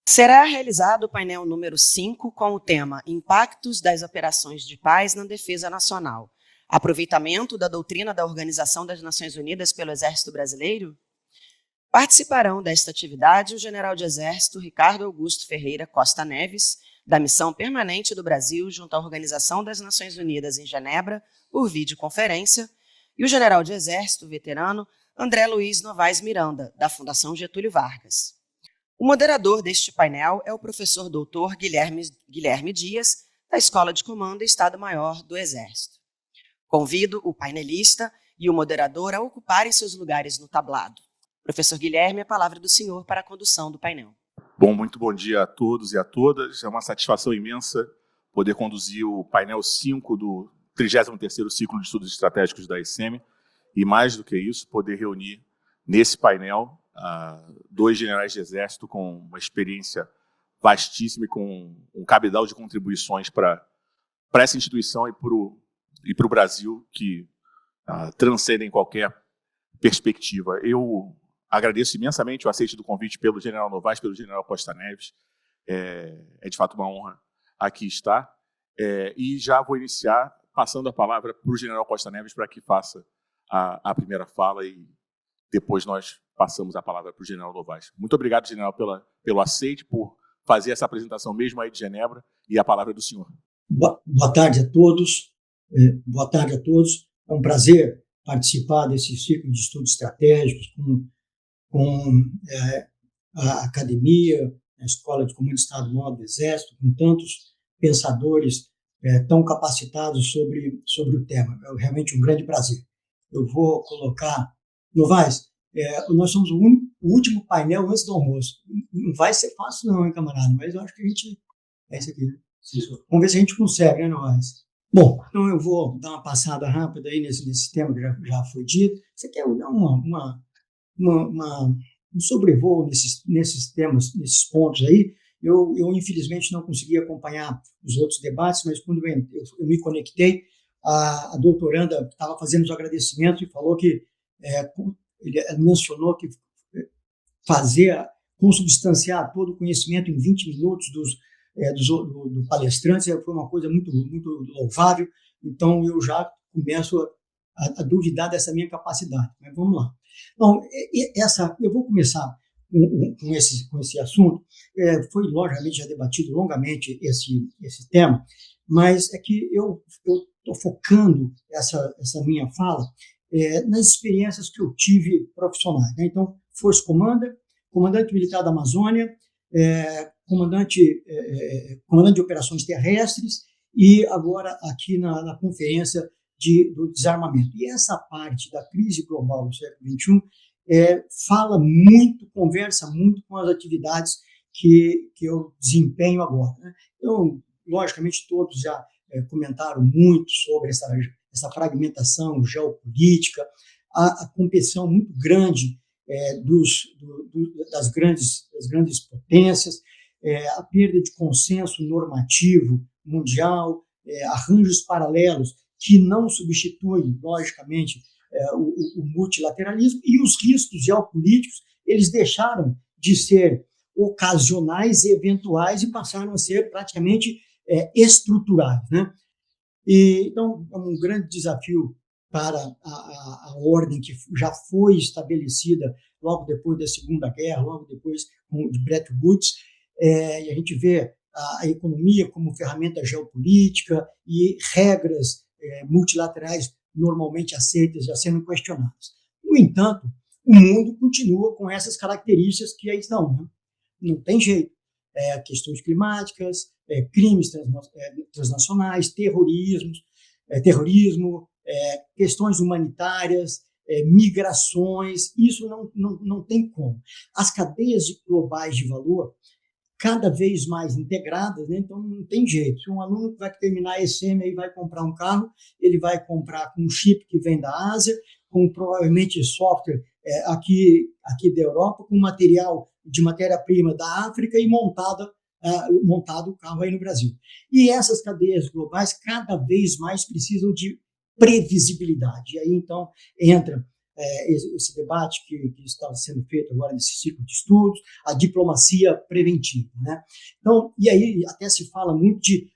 Será realizado o painel número 5 com o tema Impactos das Operações de Paz na Defesa Nacional. Aproveitamento da doutrina da Organização das Nações Unidas pelo Exército Brasileiro? Participarão desta atividade o general de Exército Ricardo Augusto Ferreira Costa Neves, da Missão Permanente do Brasil junto à Organização das Nações Unidas em Genebra, por videoconferência, e o general de Exército veterano André Luiz Novaes Miranda, da Fundação Getúlio Vargas. O moderador deste painel é o professor doutor Guilherme Dias, da Escola de Comando e Estado-Maior do Exército. Convido o painelista e o moderador a ocuparem seus lugares no tablado. Professor Guilherme, a palavra do senhor para a condução do painel. Muito bom dia a todos e a todas. É uma satisfação imensa poder conduzir o painel 5 do 33º Ciclo de Estudos Estratégicos da ECM e, mais do que isso, poder reunir nesse painel dois generais de exército com uma experiência vastíssima e com um cabedal de contribuições para essa instituição e para o Brasil que transcendem qualquer perspectiva. Eu agradeço imensamente o aceite do convite pelo general Novaes, pelo general Costa Neves. É de fato uma honra aqui estar. E já vou iniciar passando a palavra para o general Costa Neves para que faça a primeira fala e depois nós passamos a palavra para o general Novaes. Muito obrigado, general, pelo aceite, por fazer essa apresentação mesmo aí de Genebra, e a palavra é do senhor. Boa tarde a todos. Boa tarde a todos. É um prazer participar desse ciclo de estudos estratégicos com a academia, a Escola de Comando de Estado-Maior do Exército, com tantos pensadores tão capacitados sobre o tema. É realmente um grande prazer. Eu vou colocar... Novaes, nós somos o último painel antes do almoço. Não vai ser fácil não, hein, camarada? Mas eu acho que a gente... É isso aqui, né? Sim. Vamos ver se a gente consegue, né, Novaes? Bom, então eu vou dar uma passada rápida aí nesse tema que já foi dito. Você quer dar um sobrevoo nesses temas, nesses pontos aí? Eu infelizmente não consegui acompanhar os outros debates, mas quando eu me conectei, a doutoranda estava fazendo os agradecimentos e falou que ele mencionou que consubstanciar todo o conhecimento em 20 minutos do palestrante foi uma coisa muito, muito louvável. Então, eu já começo a duvidar dessa minha capacidade. Mas vamos lá. Então, eu vou começar com esse assunto. Foi, logicamente, já debatido longamente esse tema, mas é que eu estou focando essa minha fala nas experiências que eu tive profissionais, né? Então, Força comandante militar da Amazônia, comandante de operações terrestres e agora aqui na conferência do desarmamento. E essa parte da crise global do século XXI conversa muito com as atividades que eu desempenho agora, né? Então, logicamente, todos já comentaram muito sobre essa fragmentação geopolítica, a competição muito grande das grandes potências, a perda de consenso normativo mundial, arranjos paralelos que não substituem, logicamente, o multilateralismo, e os riscos geopolíticos, eles deixaram de ser ocasionais e eventuais e passaram a ser praticamente estruturais, né? Então, é um grande desafio para a ordem que já foi estabelecida logo depois da Segunda Guerra, logo depois de Bretton Woods, e a gente vê a economia como ferramenta geopolítica e regras multilaterais normalmente aceitas já sendo questionadas. No entanto, o mundo continua com essas características que aí estão, né? Não tem jeito. Questões climáticas, crimes transnacionais, terrorismo, questões humanitárias, migrações, isso não tem como. As cadeias globais de valor cada vez mais integradas, né? Então não tem jeito. Se um aluno que vai terminar a ECM aí vai comprar um carro, ele vai comprar com um chip que vem da Ásia, com provavelmente software aqui da Europa, com material de matéria-prima da África e montado o carro aí no Brasil. E essas cadeias globais cada vez mais precisam de previsibilidade. E aí, então, entra esse debate que está sendo feito agora nesse ciclo de estudos, a diplomacia preventiva, né? Então, e aí até se fala muito de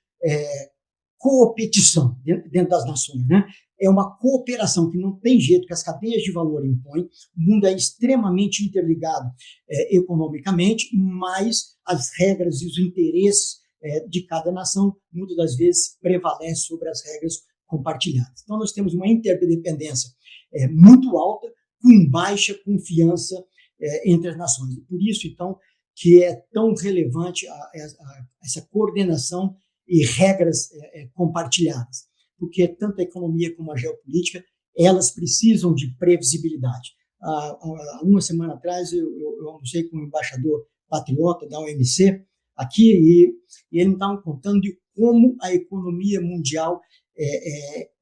coopetição dentro das nações, né? É uma cooperação que não tem jeito, que as cadeias de valor impõem. O mundo é extremamente interligado economicamente, mas as regras e os interesses de cada nação, muitas das vezes, prevalecem sobre as regras compartilhadas. Então, nós temos uma interdependência muito alta, com baixa confiança entre as nações. E por isso, então, que é tão relevante essa coordenação e regras compartilhadas, porque tanto a economia como a geopolítica, elas precisam de previsibilidade. Há uma semana atrás, eu almocei com um embaixador patriota da OMC aqui, e ele me estava contando de como a economia mundial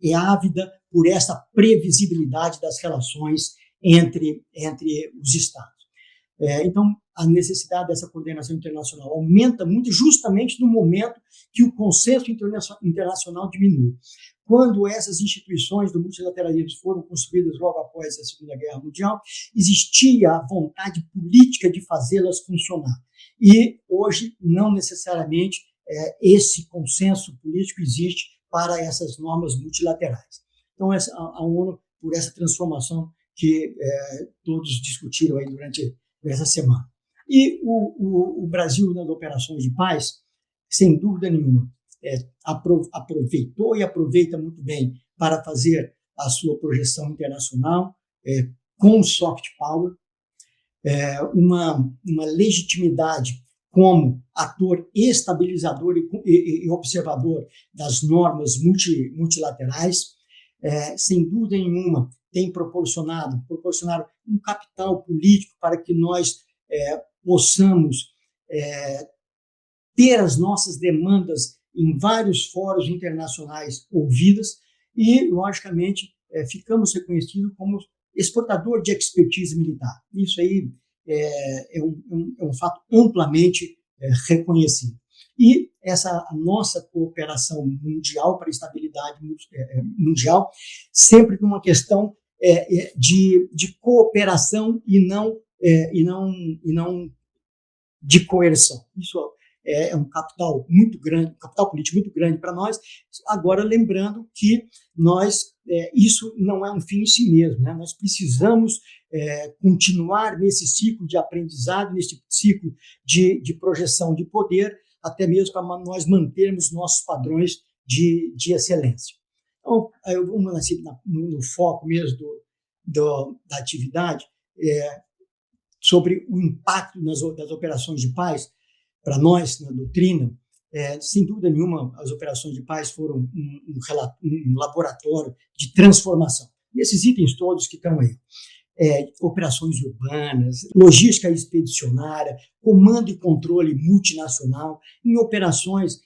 é ávida por essa previsibilidade das relações entre os Estados. Então, a necessidade dessa coordenação internacional aumenta muito justamente no momento que o consenso internacional diminui. Quando essas instituições do multilateralismo foram construídas logo após a Segunda Guerra Mundial, existia a vontade política de fazê-las funcionar. E hoje, não necessariamente, esse consenso político existe para essas normas multilaterais. Então, a ONU, por essa transformação que todos discutiram aí durante essa semana. E o Brasil, nas operações de paz, sem dúvida nenhuma, aproveitou e aproveita muito bem para fazer a sua projeção internacional com soft power, uma legitimidade como ator estabilizador e observador das normas multilaterais, sem dúvida nenhuma, tem proporcionado um capital político para que nós possamos ter as nossas demandas em vários fóruns internacionais ouvidas e, logicamente, ficamos reconhecidos como exportador de expertise militar. Isso aí é um fato amplamente reconhecido. E a nossa cooperação mundial para a estabilidade mundial, sempre com uma questão de cooperação e não de coerção. Isso é um capital muito grande, um capital político muito grande para nós. Agora, lembrando que isso não é um fim em si mesmo, né? Nós precisamos continuar nesse ciclo de aprendizado, nesse ciclo de projeção de poder, até mesmo para nós mantermos nossos padrões de excelência. Então, vamos no foco mesmo da atividade, sobre o impacto das operações de paz para nós, na doutrina. Sem dúvida nenhuma, as operações de paz foram um laboratório de transformação. E esses itens todos que estão aí, operações urbanas, logística expedicionária, comando e controle multinacional, em operações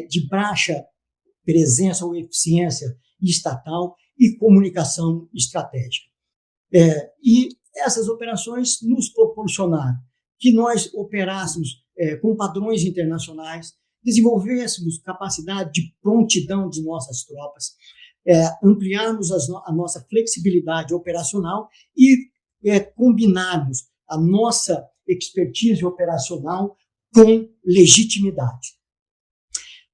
de baixa presença ou eficiência estatal e comunicação estratégica. E essas operações nos proporcionaram que nós operássemos com padrões internacionais, desenvolvêssemos capacidade de prontidão de nossas tropas, ampliarmos a nossa flexibilidade operacional e combinarmos a nossa expertise operacional com legitimidade.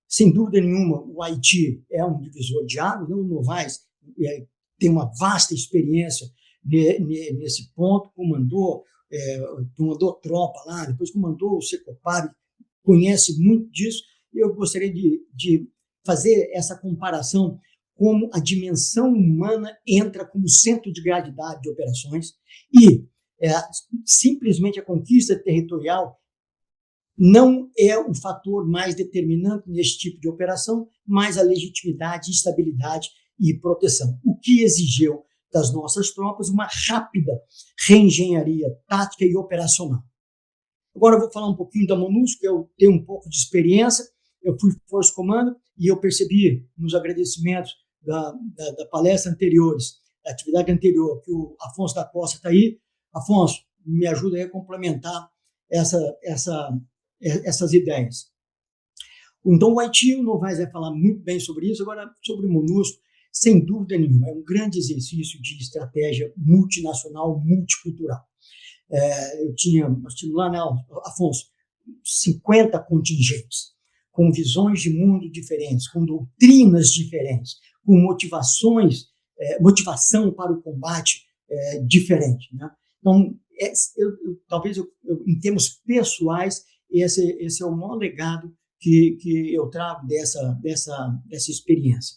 Sem dúvida nenhuma, o Haiti é um divisor de águas, o Novaes tem uma vasta experiência nesse ponto, comandou tropa lá, depois comandou o Secopab, conhece muito disso, e eu gostaria de fazer essa comparação como a dimensão humana entra como centro de gravidade de operações e simplesmente a conquista territorial não é o fator mais determinante nesse tipo de operação, mas a legitimidade, estabilidade e proteção, o que exigiu das nossas tropas uma rápida reengenharia tática e operacional. Agora eu vou falar um pouquinho da MONUSCO, que eu tenho um pouco de experiência, eu fui Força Comando e eu percebi nos agradecimentos da palestra anteriores, da atividade anterior, que o Afonso da Costa está aí. Afonso, me ajuda aí a complementar essas ideias. Então, o Haiti, o Novaes vai falar muito bem sobre isso. Agora, sobre o MONUSCO, sem dúvida nenhuma, é um grande exercício de estratégia multinacional, multicultural. Nós tínhamos lá, Afonso, 50 contingentes, com visões de mundo diferentes, com doutrinas diferentes, com motivação para o combate diferente, né? Então, talvez em termos pessoais, esse é o maior legado que eu trago dessa experiência.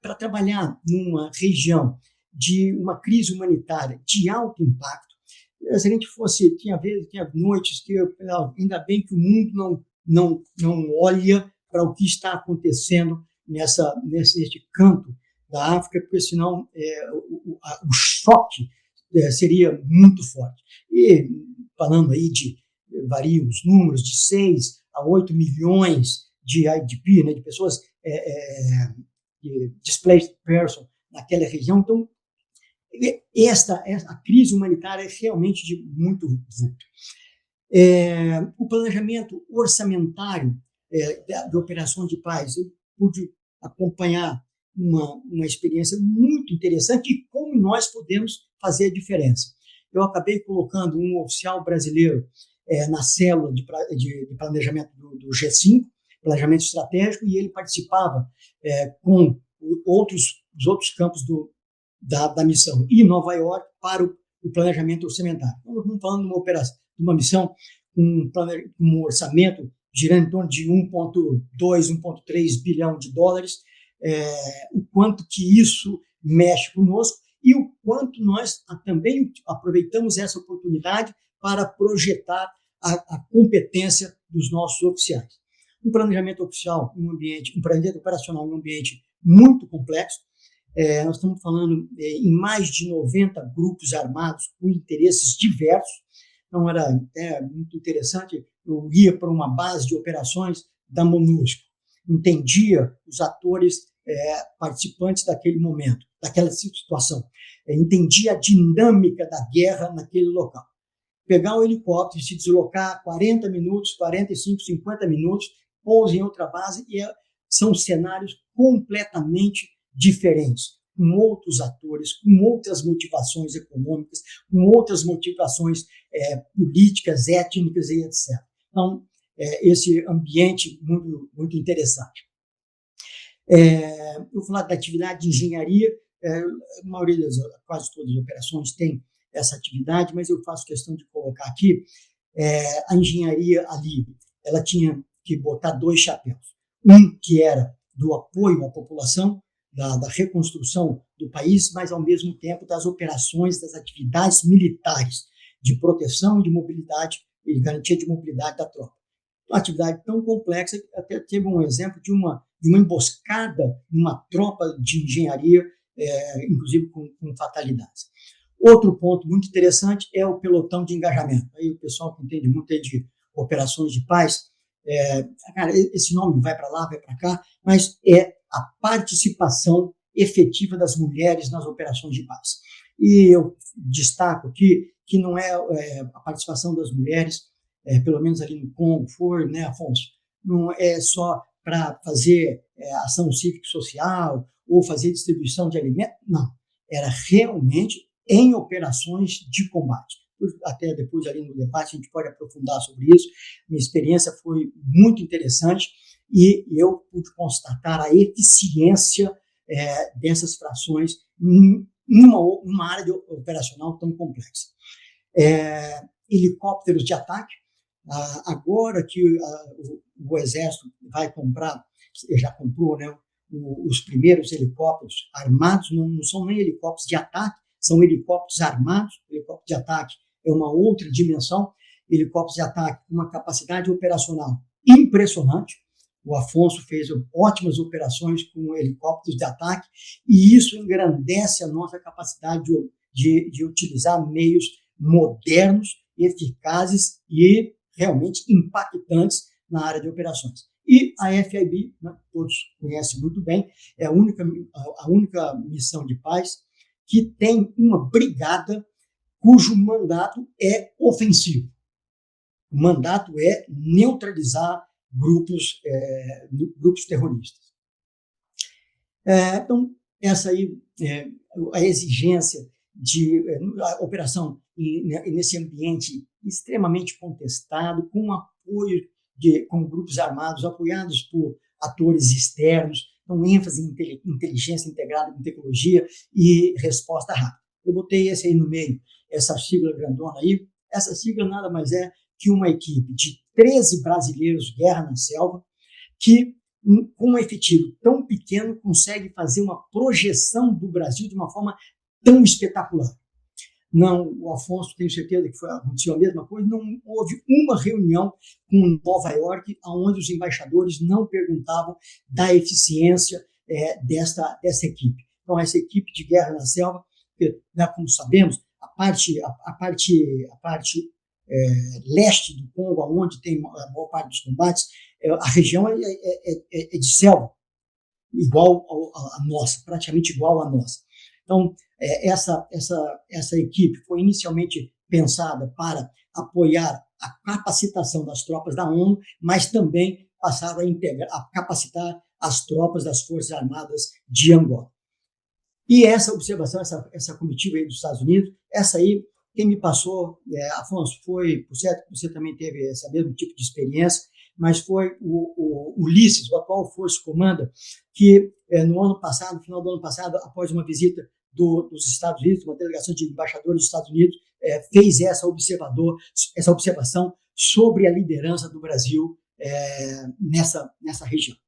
Para trabalhar numa região de uma crise humanitária de alto impacto, se a gente tinha noites que ainda bem que o mundo não olha para o que está acontecendo nesse canto da África, porque senão o choque seria muito forte. E falando aí variam os números de 6 a 8 milhões de IDP, né, de pessoas displaced person naquela região. Então, a crise humanitária é realmente de muito vulto. O planejamento orçamentário de operações de paz, eu pude acompanhar uma experiência muito interessante de como nós podemos fazer a diferença. Eu acabei colocando um oficial brasileiro na célula de planejamento do G5, planejamento estratégico, e ele participava com os outros campos da missão em Nova York para o planejamento orçamentário. Então, nós estamos falando de uma missão com um orçamento girando em torno de 1,2, 1,3 bilhão de dólares, o quanto que isso mexe conosco e o quanto nós também aproveitamos essa oportunidade para projetar a competência dos nossos oficiais. Um planejamento oficial um planejamento operacional em um ambiente muito complexo. Nós estamos falando em mais de 90 grupos armados com interesses diversos. Então, era muito interessante. Eu ia para uma base de operações da MONUSCO, entendia os atores participantes daquele momento, daquela situação, entendia a dinâmica da guerra naquele local. Pegar um helicóptero e se deslocar 40 minutos, 45, 50 minutos, pousa em outra base, e são cenários completamente diferentes, com outros atores, com outras motivações econômicas, com outras motivações políticas, étnicas e etc. Então, esse ambiente muito, muito interessante. Eu vou falar da atividade de engenharia. A maioria quase todas as operações tem essa atividade, mas eu faço questão de colocar aqui a engenharia ali. Ela tinha que botar 2 chapéus. Um que era do apoio à população, da reconstrução do país, mas, ao mesmo tempo, das operações, das atividades militares de proteção e de mobilidade e garantia de mobilidade da tropa. Uma atividade tão complexa que até teve um exemplo de uma emboscada numa tropa de engenharia, inclusive com fatalidades. Outro ponto muito interessante é o pelotão de engajamento. Aí o pessoal que entende muito de operações de paz, esse nome vai para lá, vai para cá, mas é a participação efetiva das mulheres nas operações de paz. E eu destaco aqui que não é a participação das mulheres, pelo menos ali no Congo, né, Afonso? Não é só para fazer ação cívico-social ou fazer distribuição de alimentos, não. Era realmente em operações de combate. Até depois ali no debate a gente pode aprofundar sobre isso. Minha experiência foi muito interessante e eu pude constatar a eficiência dessas frações em uma área operacional tão complexa. Helicópteros de ataque. Agora que o Exército vai comprar, já comprou, né, os primeiros helicópteros armados, não são nem helicópteros de ataque, são helicópteros armados. Helicóptero de ataque é uma outra dimensão. Helicópteros de ataque com uma capacidade operacional impressionante. O Afonso fez ótimas operações com helicópteros de ataque e isso engrandece a nossa capacidade de utilizar meios modernos, eficazes e realmente impactantes na área de operações. E a FIB, né, todos conhecem muito bem, é a única missão de paz que tem uma brigada cujo mandato é ofensivo. O mandato é neutralizar grupos terroristas. Então, essa aí, a exigência de a operação nesse ambiente extremamente contestado, com apoio com grupos armados, apoiados por atores externos, então ênfase em inteligência integrada com tecnologia e resposta rápida. Eu botei esse aí no meio, essa sigla grandona aí. Essa sigla nada mais é que uma equipe de 13 brasileiros guerra na selva que, com um efetivo tão pequeno, consegue fazer uma projeção do Brasil de uma forma tão espetacular. Não, o Afonso, tenho certeza que aconteceu a mesma coisa, não houve uma reunião com Nova York onde os embaixadores não perguntavam da eficiência dessa equipe. Então, essa equipe de guerra na selva, como sabemos, a parte leste do Congo, onde tem a maior parte dos combates, a região é de selva, igual a nossa, praticamente igual à nossa. Então, essa equipe foi inicialmente pensada para apoiar a capacitação das tropas da ONU, mas também passava a capacitar as tropas das Forças Armadas de Angola. E essa observação, essa comitiva aí dos Estados Unidos, essa aí, quem me passou, Afonso, foi, por certo, você também teve esse mesmo tipo de experiência, mas foi o Ulisses, o atual Força Comanda, que no ano passado, no final do ano passado, após uma visita dos Estados Unidos, uma delegação de embaixadores dos Estados Unidos, fez essa observação sobre a liderança do Brasil nessa região.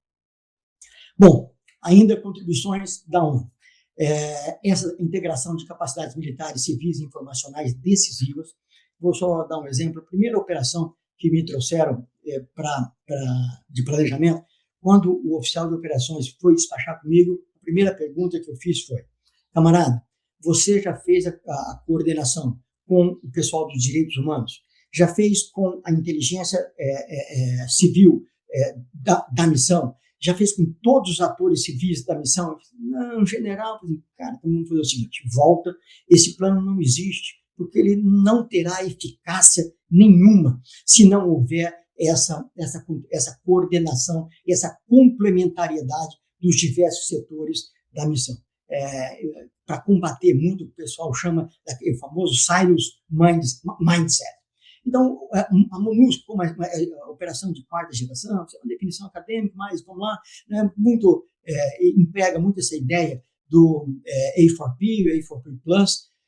Bom, ainda contribuições da ONU. Essa integração de capacidades militares, civis e informacionais decisivas. Vou só dar um exemplo. A primeira operação que me trouxeram de planejamento, quando o oficial de operações foi despachar comigo, a primeira pergunta que eu fiz foi: camarada, você já fez a coordenação com o pessoal dos direitos humanos? Já fez com a inteligência civil da missão? Já fez com todos os atores civis da missão? Não, general, cara, então vamos fazer o seguinte: volta, esse plano não existe, porque ele não terá eficácia nenhuma se não houver essa coordenação, essa complementariedade dos diversos setores da missão. Para combater muito, o pessoal chama daquele famoso Cyrus Mindset. Então, a MONUSCO, como a operação de quarta geração, é uma definição acadêmica, mas vamos lá, né, emprega muito essa ideia do A4P, A4P+,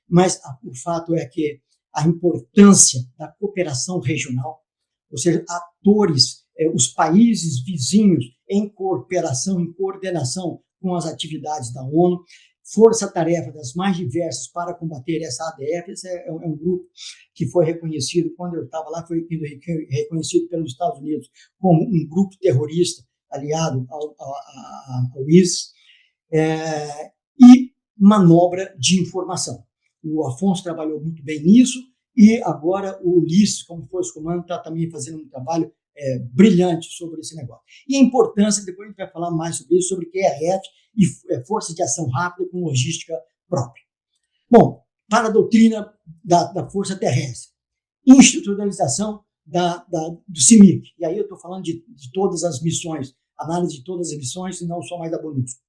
mas o fato é que a importância da cooperação regional, ou seja, atores, os países vizinhos em cooperação, em coordenação com as atividades da ONU, força-tarefa das mais diversas para combater essa ADF. Esse é um grupo que foi reconhecido, quando eu estava lá, foi reconhecido pelos Estados Unidos como um grupo terrorista aliado ao ISIS, e manobra de informação. O Afonso trabalhou muito bem nisso, e agora o Ulisses, como Força Comando, está também fazendo um trabalho brilhante sobre esse negócio. E a importância, depois a gente vai falar mais sobre isso, sobre QRF e Forças de Ação Rápida com logística própria. Bom, para a doutrina da Força Terrestre, institucionalização do CIMIC, e aí eu estou falando de todas as missões, análise de todas as missões, e não só mais da MONUSCO.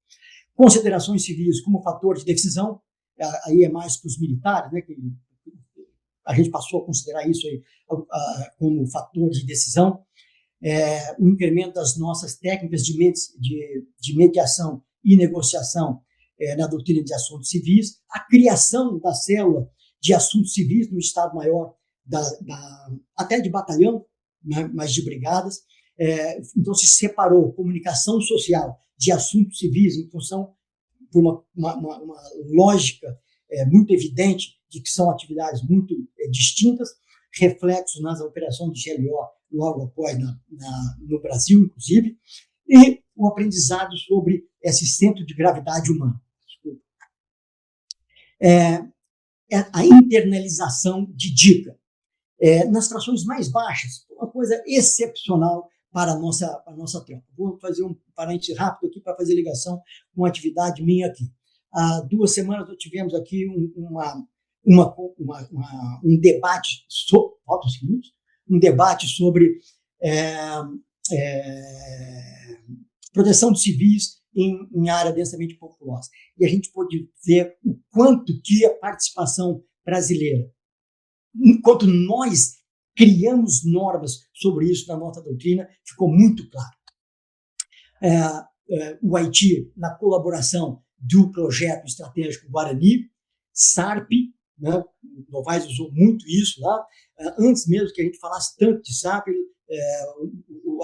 Considerações civis como fator de decisão, aí é mais para os militares, né, que a gente passou a considerar isso aí como fator de decisão. O incremento das nossas técnicas de mediação e negociação na doutrina de assuntos civis, a criação da célula de assuntos civis no Estado-Maior, até de batalhão, né, mas de brigadas. Então, se separou comunicação social de assuntos civis em função de uma lógica muito evidente de que são atividades muito distintas, reflexos nas operações de GLO logo após no Brasil, inclusive, e o aprendizado sobre esse centro de gravidade humana. Desculpa. A internalização de dica. Nas frações mais baixas, uma coisa excepcional para a nossa tropa. Vou fazer um parênteses rápido aqui para fazer ligação com a atividade minha aqui. Há 2 semanas nós tivemos aqui um debate sobre proteção de civis em área densamente populosa. E a gente pôde ver o quanto que a participação brasileira, enquanto nós criamos normas sobre isso na nossa doutrina, ficou muito claro. O Haiti, na colaboração do projeto estratégico Guarani, SARP, né, o Novaes usou muito isso lá, antes mesmo que a gente falasse tanto de SARP, o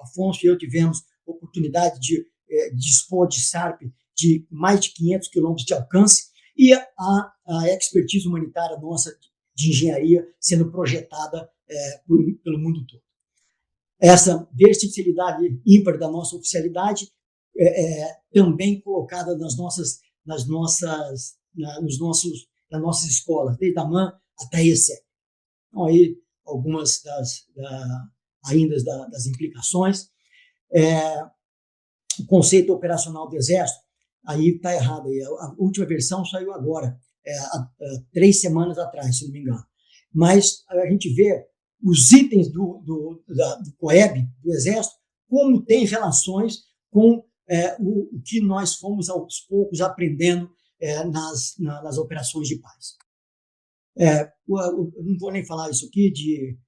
Afonso e eu tivemos oportunidade de dispor de SARP de mais de 500 quilômetros de alcance, e a expertise humanitária nossa de engenharia sendo projetada pelo mundo todo. Essa versatilidade ímpar da nossa oficialidade também colocada nas nossas escolas, desde a MAN até a ESEC. Então, aí, algumas das implicações. O conceito operacional do Exército, aí está errado. A última versão saiu agora, há 3 semanas atrás, se não me engano. Mas a gente vê os itens do COEB, do Exército, como tem relações com o que nós fomos aos poucos aprendendo nas operações de paz. Eu não vou nem falar isso aqui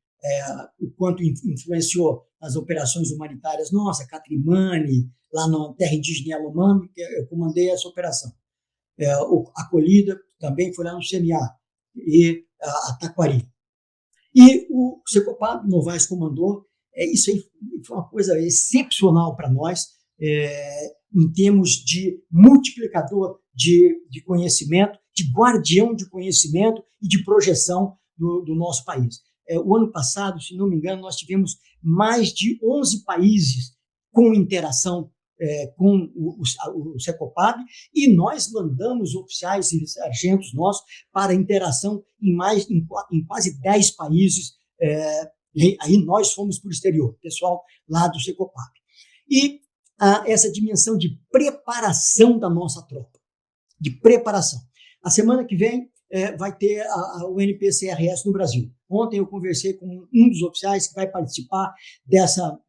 o quanto influenciou as operações humanitárias nossas, Catrimani, lá na terra indígena Yanomami, que eu comandei essa operação. A Acolhida também foi lá no CNA, e a Taquari. E o Secopab Novaes comandou. Isso aí foi uma coisa excepcional para nós, em termos de multiplicador de conhecimento, de guardião de conhecimento e de projeção do nosso país. O ano passado, se não me engano, nós tivemos mais de 11 países com interação com o Secopab, e nós mandamos oficiais e sargentos nossos para interação em quase 10 países, e aí nós fomos para o exterior, pessoal lá do Secopab. E essa dimensão de preparação da nossa tropa, de preparação. A semana que vem vai ter o NPCRS no Brasil. Ontem eu conversei com um dos oficiais que vai participar dessa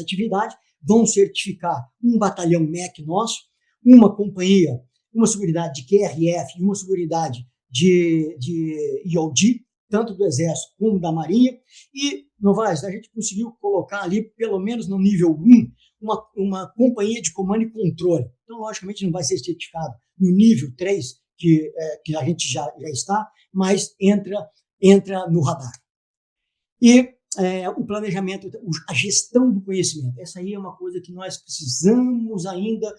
atividade. Vão certificar um batalhão MEC nosso, uma companhia, uma seguridade de QRF e uma seguridade de IOD, tanto do Exército como da Marinha. E, Novaes, a gente conseguiu colocar ali, pelo menos no nível 1, uma companhia de comando e controle. Então, logicamente, não vai ser certificado no nível 3, que a gente já está, mas entra no radar. E o planejamento, a gestão do conhecimento. Essa aí é uma coisa que nós precisamos ainda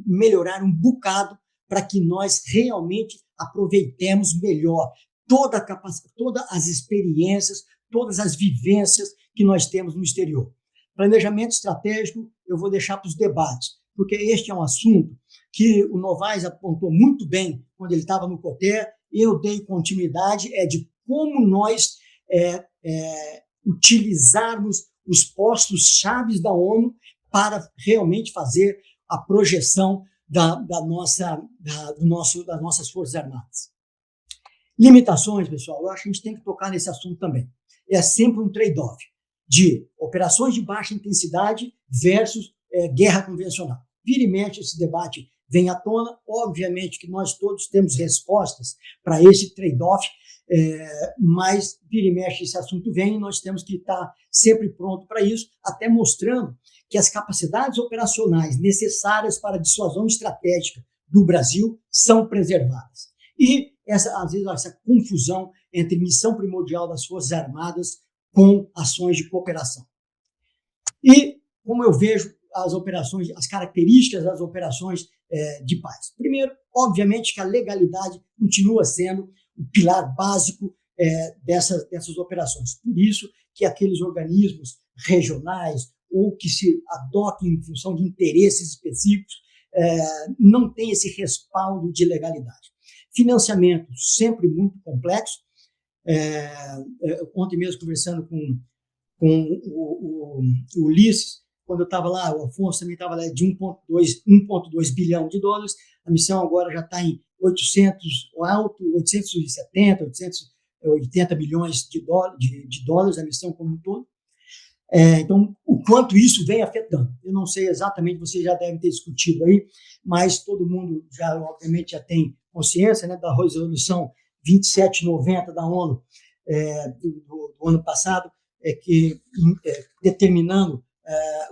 melhorar um bocado para que nós realmente aproveitemos melhor toda a capacidade, todas as experiências, todas as vivências que nós temos no exterior. Planejamento estratégico eu vou deixar para os debates, porque este é um assunto que o Novaes apontou muito bem quando ele estava no COTER, eu dei continuidade, de como nós utilizarmos os postos-chave da ONU para realmente fazer a projeção das nossas Forças Armadas. Limitações, pessoal, eu acho que a gente tem que tocar nesse assunto também. É sempre um trade-off de operações de baixa intensidade versus guerra convencional. Vira e mexe, esse debate vem à tona. Obviamente que nós todos temos respostas para esse trade-off, mas vira e mexe esse assunto vem e nós temos que estar sempre pronto para isso, até mostrando que as capacidades operacionais necessárias para a dissuasão estratégica do Brasil são preservadas. E, às vezes, essa confusão entre missão primordial das Forças Armadas com ações de cooperação. E, como eu vejo as operações, as características das operações de paz. Primeiro, obviamente que a legalidade continua sendo o pilar básico dessas operações. Por isso que aqueles organismos regionais ou que se adotem em função de interesses específicos não têm esse respaldo de legalidade. Financiamento sempre muito complexo. Ontem mesmo conversando com o Ulisses, quando eu estava lá, o Afonso também estava lá, de 1,2 bilhão de dólares. A missão agora já está em 870, 880 milhões de dólares, a missão como um todo. Então, o quanto isso vem afetando. Eu não sei exatamente, você já deve ter discutido aí, mas todo mundo já, obviamente, já tem consciência, né, da resolução 2790 da ONU do ano passado, determinando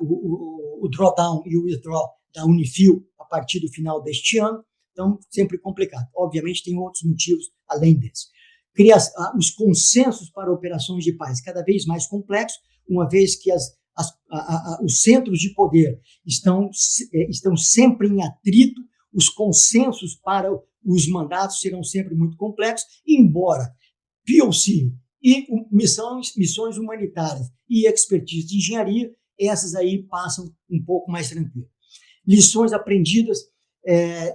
o drawdown e o withdraw da Unifil a partir do final deste ano. Então, sempre complicado. Obviamente, tem outros motivos além desse. Os consensos para operações de paz cada vez mais complexos, uma vez que os centros de poder estão sempre em atrito, os consensos para os mandatos serão sempre muito complexos, embora POC e missões humanitárias e expertise de engenharia, essas aí passam um pouco mais tranquilo. Lições aprendidas,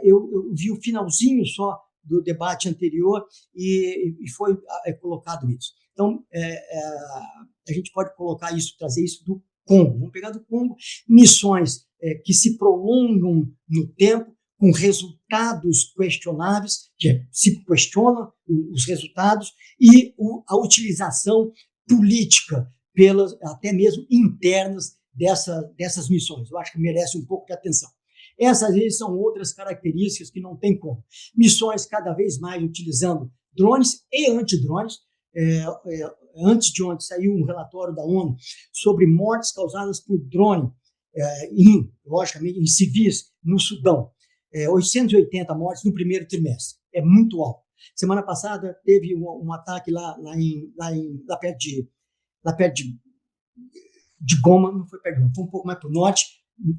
eu vi o finalzinho só do debate anterior e foi colocado isso. Então, a gente pode colocar isso, trazer isso do Congo. Vamos pegar do Congo, missões que se prolongam no tempo, com resultados questionáveis, que se questionam os resultados, e a utilização política, até mesmo internas dessas missões. Eu acho que merece um pouco de atenção. Essas aí são outras características que não tem como. Missões cada vez mais utilizando drones e antidrones. Antes de ontem saiu um relatório da ONU sobre mortes causadas por drone, logicamente, em civis no Sudão. 880 mortes no primeiro trimestre. É muito alto. Semana passada teve um ataque lá perto de Goma, não foi perto, foi um pouco mais para o norte,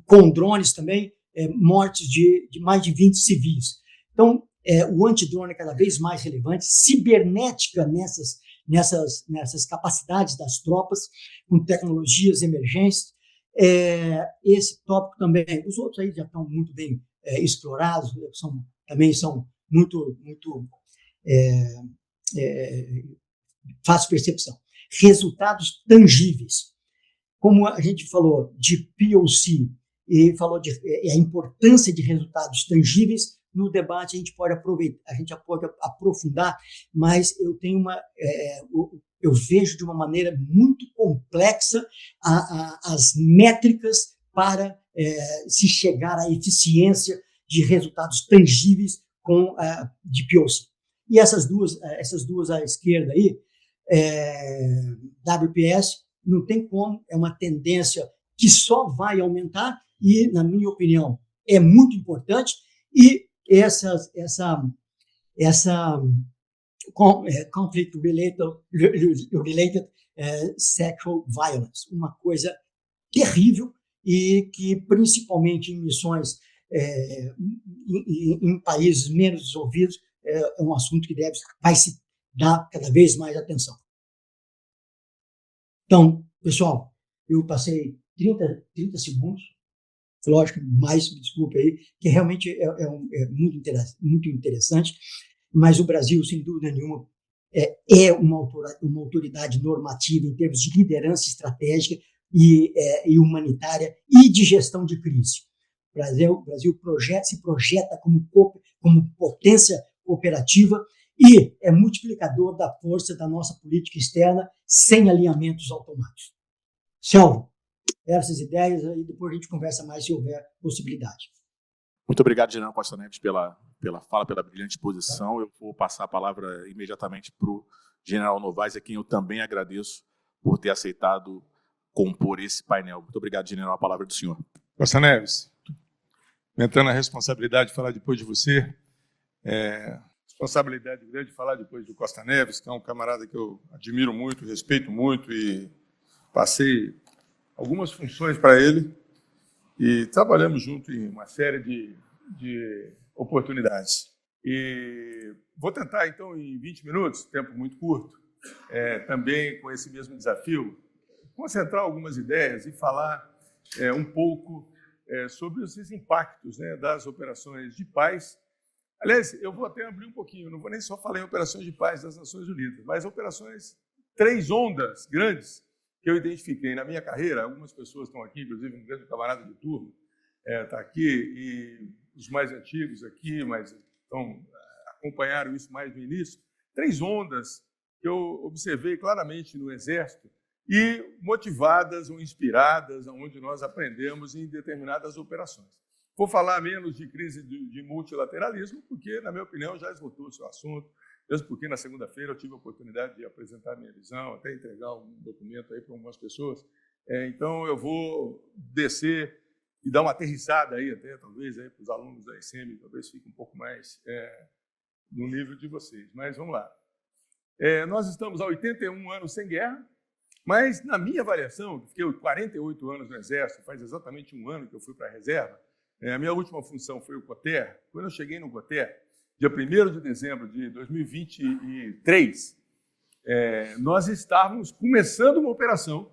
com drones também, mortes de mais de 20 civis. Então, o antidrone é cada vez mais relevante, cibernética nessas capacidades das tropas, com tecnologias emergentes. Esse tópico também, os outros aí já estão muito bem explorados, também são muito fácil percepção. Resultados tangíveis. Como a gente falou de POC e falou a importância de resultados tangíveis, no debate a gente pode aproveitar, a gente pode aprofundar, mas eu vejo de uma maneira muito complexa as métricas para se chegar à eficiência de resultados tangíveis de POC. E essas duas à esquerda aí, WPS, não tem como, é uma tendência que só vai aumentar e, na minha opinião, é muito importante. E essa conflict related sexual violence, uma coisa terrível e que, principalmente em missões em países menos desenvolvidos, é um assunto que vai se dar cada vez mais atenção. Então, pessoal, eu passei 30 segundos, lógico, mais, me desculpe aí, que realmente é muito interessante, mas o Brasil, sem dúvida nenhuma, é uma autoridade normativa em termos de liderança estratégica e humanitária e de gestão de crise. O Brasil se projeta como potência cooperativa e é multiplicador da força da nossa política externa sem alinhamentos automáticos. Selvo, essas ideias, e depois a gente conversa mais se houver possibilidade. Muito obrigado, General Costa Neves, pela fala, pela brilhante exposição. Eu vou passar a palavra imediatamente para o General Novaes, a quem eu também agradeço por ter aceitado compor esse painel. Muito obrigado, General. A palavra é do senhor. Costa Neves, aumentando a responsabilidade de falar depois de você, responsabilidade grande de falar depois do Costa Neves, que é um camarada que eu admiro muito, respeito muito e passei algumas funções para ele e trabalhamos junto em uma série de oportunidades. E vou tentar, então, em 20 minutos, tempo muito curto, também com esse mesmo desafio, concentrar algumas ideias e falar um pouco sobre esses impactos, né, das operações de paz. Aliás, eu vou até abrir um pouquinho, não vou nem só falar em operações de paz das Nações Unidas, mas operações, 3 ondas grandes que eu identifiquei na minha carreira. Algumas pessoas estão aqui, inclusive um grande camarada de turma está aqui, e os mais antigos aqui, mas acompanharam isso mais no início. 3 ondas que eu observei claramente no Exército e motivadas ou inspiradas, onde nós aprendemos em determinadas operações. Vou falar menos de crise de multilateralismo, porque, na minha opinião, já esgotou o seu assunto, mesmo porque na segunda-feira eu tive a oportunidade de apresentar a minha visão, até entregar um documento aí para algumas pessoas. Então, eu vou descer e dar uma aterrissada aí, até talvez, para os alunos da ICM, talvez fique um pouco mais no nível de vocês. Mas vamos lá. Nós estamos há 81 anos sem guerra, mas, na minha avaliação, que fiquei 48 anos no Exército, faz exatamente um ano que eu fui para a reserva, a minha última função foi o COTER. Quando eu cheguei no COTER, dia 1º de dezembro de 2023, nós estávamos começando uma operação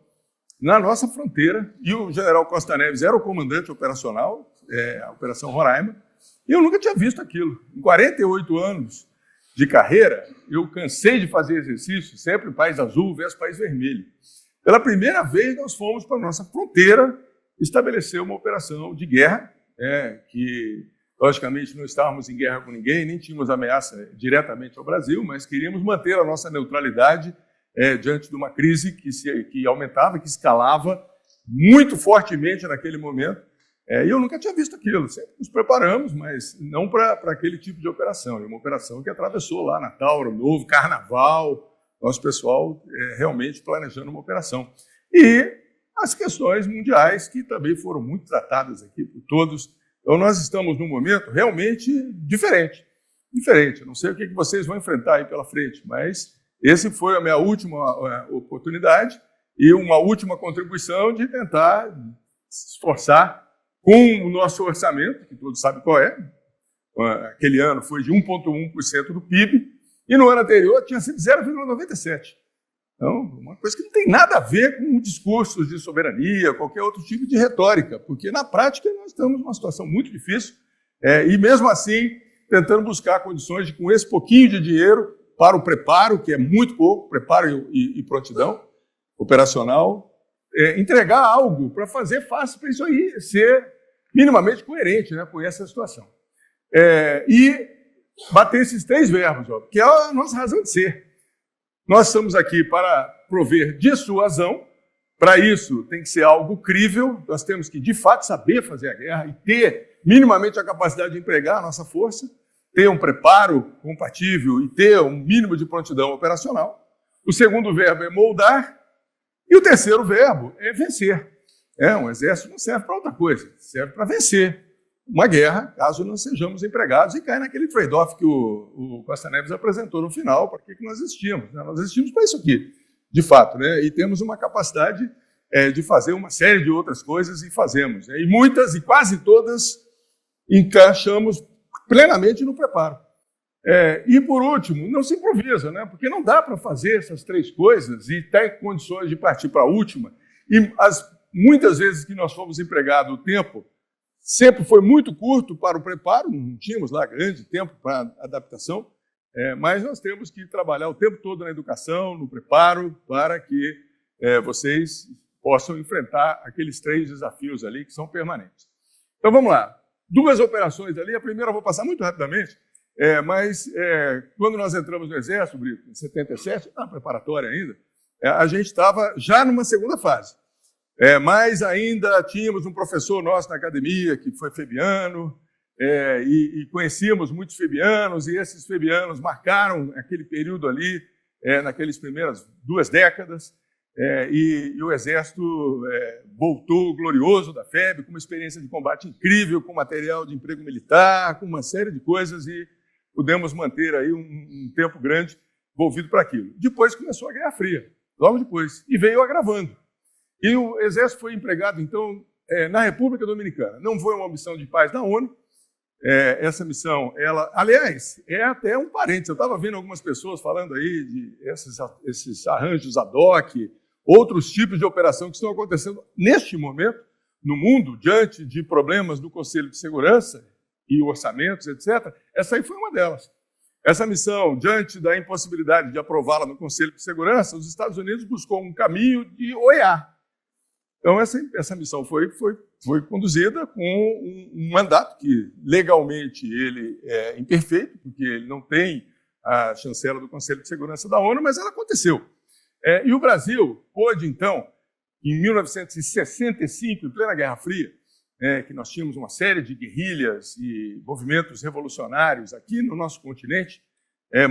na nossa fronteira, e o general Costa Neves era o comandante operacional, a Operação Roraima, e eu nunca tinha visto aquilo. Em 48 anos de carreira, eu cansei de fazer exercício, sempre em País Azul versus País Vermelho. Pela primeira vez, nós fomos para a nossa fronteira estabelecer uma operação de guerra, que, logicamente, não estávamos em guerra com ninguém, nem tínhamos ameaça diretamente ao Brasil, mas queríamos manter a nossa neutralidade diante de uma crise que aumentava, que escalava muito fortemente naquele momento. E eu nunca tinha visto aquilo. Sempre nos preparamos, mas não para aquele tipo de operação. É uma operação que atravessou lá Natal, Ano Novo, Carnaval, nosso pessoal realmente planejando uma operação. E as questões mundiais, que também foram muito tratadas aqui por todos. Então, nós estamos num momento realmente diferente. Eu não sei o que vocês vão enfrentar aí pela frente, mas essa foi a minha última oportunidade e uma última contribuição de tentar se esforçar com o nosso orçamento, que todos sabem qual é. Aquele ano foi de 1,1% do PIB, e no ano anterior tinha sido 0,97%. Então, uma coisa que não tem nada a ver com discursos de soberania, qualquer outro tipo de retórica, porque na prática nós estamos numa situação muito difícil, e mesmo assim tentando buscar condições de, com esse pouquinho de dinheiro, para o preparo, que é muito pouco, preparo e prontidão operacional, entregar algo para fazer fácil para isso aí ser minimamente coerente, né, com essa situação. E bater esses 3 verbos, que é a nossa razão de ser. Nós estamos aqui para prover dissuasão. Para isso tem que ser algo crível, nós temos que de fato saber fazer a guerra e ter minimamente a capacidade de empregar a nossa força, ter um preparo compatível e ter um mínimo de prontidão operacional. O segundo verbo é moldar, e o terceiro verbo é vencer. Um exército não serve para outra coisa, serve para vencer uma guerra, caso não sejamos empregados, e cai naquele trade-off que o Costa Neves apresentou no final, para que nós existimos. Nós existimos para isso aqui, de fato, e temos uma capacidade de fazer uma série de outras coisas, e fazemos. E muitas, e quase todas, encaixamos plenamente no preparo. E, por último, não se improvisa, porque não dá para fazer essas 3 coisas e ter condições de partir para a última. E muitas vezes que nós fomos empregados, o tempo sempre foi muito curto para o preparo, não tínhamos lá grande tempo para adaptação, mas nós temos que trabalhar o tempo todo na educação, no preparo, para que vocês possam enfrentar aqueles 3 desafios ali que são permanentes. Então, vamos lá. 2 operações ali, a primeira eu vou passar muito rapidamente, mas quando nós entramos no Exército, Brito, em 77, na preparatória ainda, a gente estava já numa segunda fase. Mas ainda tínhamos um professor nosso na academia, que foi febiano, e conhecíamos muitos febianos, e esses febianos marcaram aquele período ali, naquelas primeiras 2 décadas, e o Exército voltou glorioso da FEB, com uma experiência de combate incrível, com material de emprego militar, com uma série de coisas, e pudemos manter aí um tempo grande envolvido para aquilo. Depois começou a Guerra Fria, logo depois, e veio agravando. E o Exército foi empregado, então, na República Dominicana. Não foi uma missão de paz da ONU. Essa missão, aliás, é até um parênteses. Eu estava vendo algumas pessoas falando aí de esses arranjos ad hoc, outros tipos de operação que estão acontecendo neste momento no mundo, diante de problemas do Conselho de Segurança e orçamentos, etc. Essa aí foi uma delas. Essa missão, diante da impossibilidade de aprová-la no Conselho de Segurança, os Estados Unidos buscou um caminho de OEA. Então, essa missão foi conduzida com um mandato que, legalmente, ele é imperfeito, porque ele não tem a chancela do Conselho de Segurança da ONU, mas ela aconteceu. E o Brasil pôde, então, em 1965, em plena Guerra Fria, que nós tínhamos uma série de guerrilhas e movimentos revolucionários aqui no nosso continente,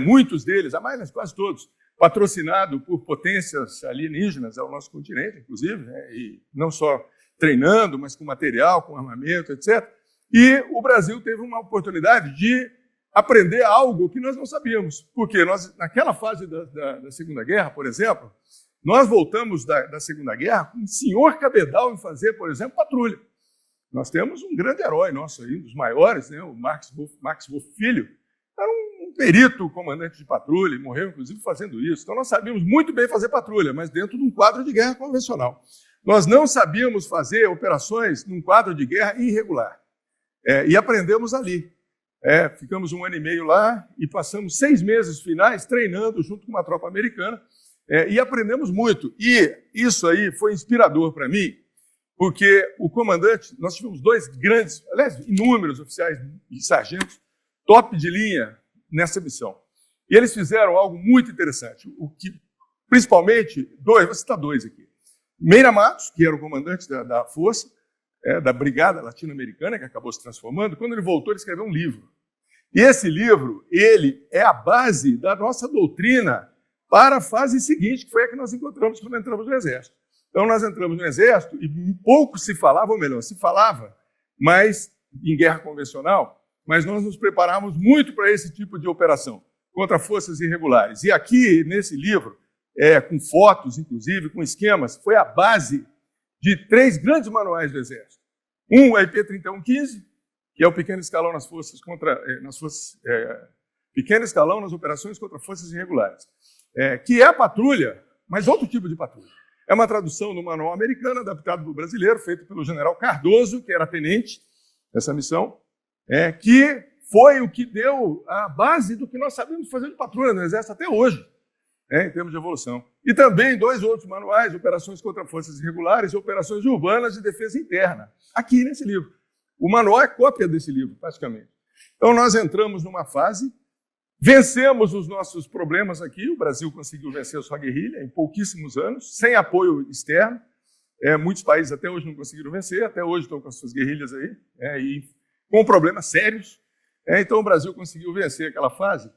muitos deles, a maioria, quase todos, patrocinado por potências alienígenas ao nosso continente, inclusive, e não só treinando, mas com material, com armamento, etc. E o Brasil teve uma oportunidade de aprender algo que nós não sabíamos. Porque nós, naquela fase da Segunda Guerra, por exemplo, nós voltamos da Segunda Guerra com o senhor Cabedal em fazer, por exemplo, patrulha. Nós temos um grande herói nosso aí, um dos maiores, o Max Wolff Filho, era um perito comandante de patrulha, e morreu, inclusive, fazendo isso. Então, nós sabíamos muito bem fazer patrulha, mas dentro de um quadro de guerra convencional. Nós não sabíamos fazer operações num quadro de guerra irregular. E aprendemos ali. Ficamos 1 ano e meio lá e passamos 6 meses finais treinando junto com uma tropa americana e aprendemos muito. E isso aí foi inspirador para mim, porque o comandante, nós tivemos 2 grandes, aliás, inúmeros oficiais e sargentos top de linha nessa missão. E eles fizeram algo muito interessante, o que, principalmente, vou citar 2 aqui. Meira Matos, que era o comandante da força, da Brigada Latino-Americana, que acabou se transformando, quando ele voltou, ele escreveu um livro. E esse livro, ele é a base da nossa doutrina para a fase seguinte, que foi a que nós encontramos quando entramos no Exército. Então, nós entramos no Exército e pouco se falava, ou melhor, se falava, mas em guerra convencional, mas nós nos preparamos muito para esse tipo de operação, contra forças irregulares. E aqui, nesse livro, com fotos, inclusive, com esquemas, foi a base de 3 grandes manuais do Exército. Um, a IP 3115, que é o pequeno escalão pequeno escalão nas operações contra forças irregulares, que é a patrulha, mas outro tipo de patrulha. É uma tradução do manual americano, adaptado para o brasileiro, feito pelo general Cardoso, que era tenente dessa missão, que foi o que deu a base do que nós sabemos fazer de patrulha no Exército até hoje, em termos de evolução. E também 2 outros manuais, operações contra forças irregulares e operações urbanas de defesa interna, aqui nesse livro. O manual é cópia desse livro, praticamente. Então, nós entramos numa fase, vencemos os nossos problemas aqui, o Brasil conseguiu vencer a sua guerrilha em pouquíssimos anos, sem apoio externo. Muitos países até hoje não conseguiram vencer, até hoje estão com as suas guerrilhas aí, e com problemas sérios. Então, o Brasil conseguiu vencer aquela fase,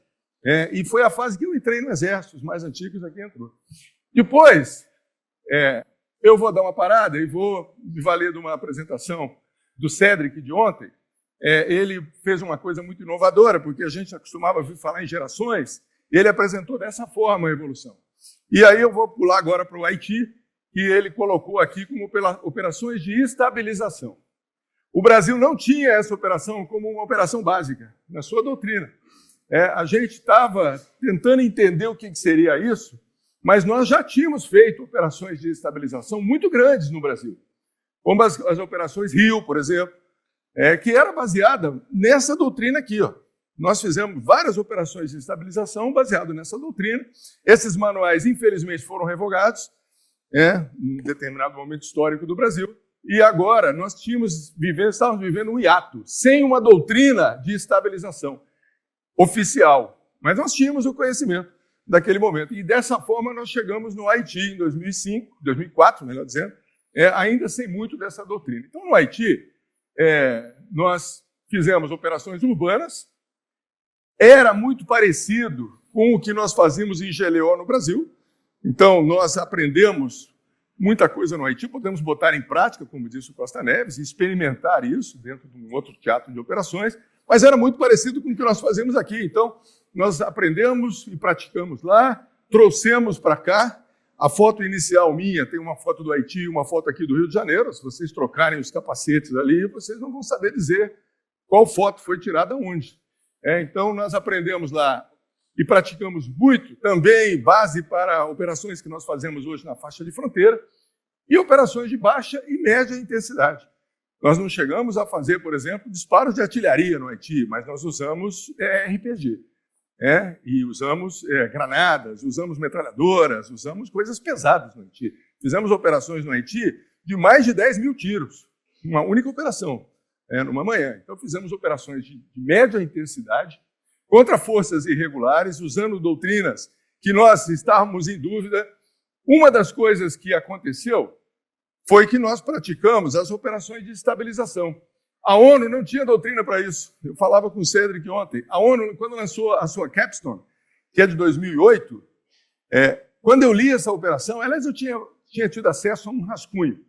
e foi a fase que eu entrei no Exército, os mais antigos aqui entrou. Depois, eu vou dar uma parada e vou me valer de uma apresentação do Cédric de ontem. Ele fez uma coisa muito inovadora, porque a gente acostumava ouvir falar em gerações, e ele apresentou dessa forma a evolução. E aí eu vou pular agora para o Haiti, que ele colocou aqui como operações de estabilização. O Brasil não tinha essa operação como uma operação básica na sua doutrina. A gente estava tentando entender o que seria isso, mas nós já tínhamos feito operações de estabilização muito grandes no Brasil, como as operações Rio, por exemplo, que era baseada nessa doutrina aqui. Nós fizemos várias operações de estabilização baseadas nessa doutrina. Esses manuais, infelizmente, foram revogados em determinado momento histórico do Brasil, e agora nós estávamos vivendo um hiato, sem uma doutrina de estabilização oficial, mas nós tínhamos o conhecimento daquele momento. E dessa forma nós chegamos no Haiti em 2004, melhor dizendo, ainda sem muito dessa doutrina. Então, no Haiti, nós fizemos operações urbanas, era muito parecido com o que nós fazíamos em GLO no Brasil. Então, nós aprendemos muita coisa no Haiti, podemos botar em prática, como disse o Costa Neves, e experimentar isso dentro de um outro teatro de operações, mas era muito parecido com o que nós fazemos aqui. Então, nós aprendemos e praticamos lá, trouxemos para cá. A foto inicial minha tem uma foto do Haiti e uma foto aqui do Rio de Janeiro. Se vocês trocarem os capacetes ali, vocês não vão saber dizer qual foto foi tirada onde. Então, nós aprendemos lá e praticamos muito, também base para operações que nós fazemos hoje na faixa de fronteira e operações de baixa e média intensidade. Nós não chegamos a fazer, por exemplo, disparos de artilharia no Haiti, mas nós usamos RPG, e usamos granadas, usamos metralhadoras, usamos coisas pesadas no Haiti. Fizemos operações no Haiti de mais de 10 mil tiros, uma única operação, numa manhã. Então, fizemos operações de média intensidade contra forças irregulares, usando doutrinas que nós estávamos em dúvida Uma das coisas que aconteceu foi que nós praticamos as operações de estabilização. A ONU não tinha doutrina para isso. Eu falava com o Cedric ontem. A ONU, quando lançou a sua Capstone, que é de 2008, quando eu li essa operação, aliás, eu tinha tido acesso a um rascunho,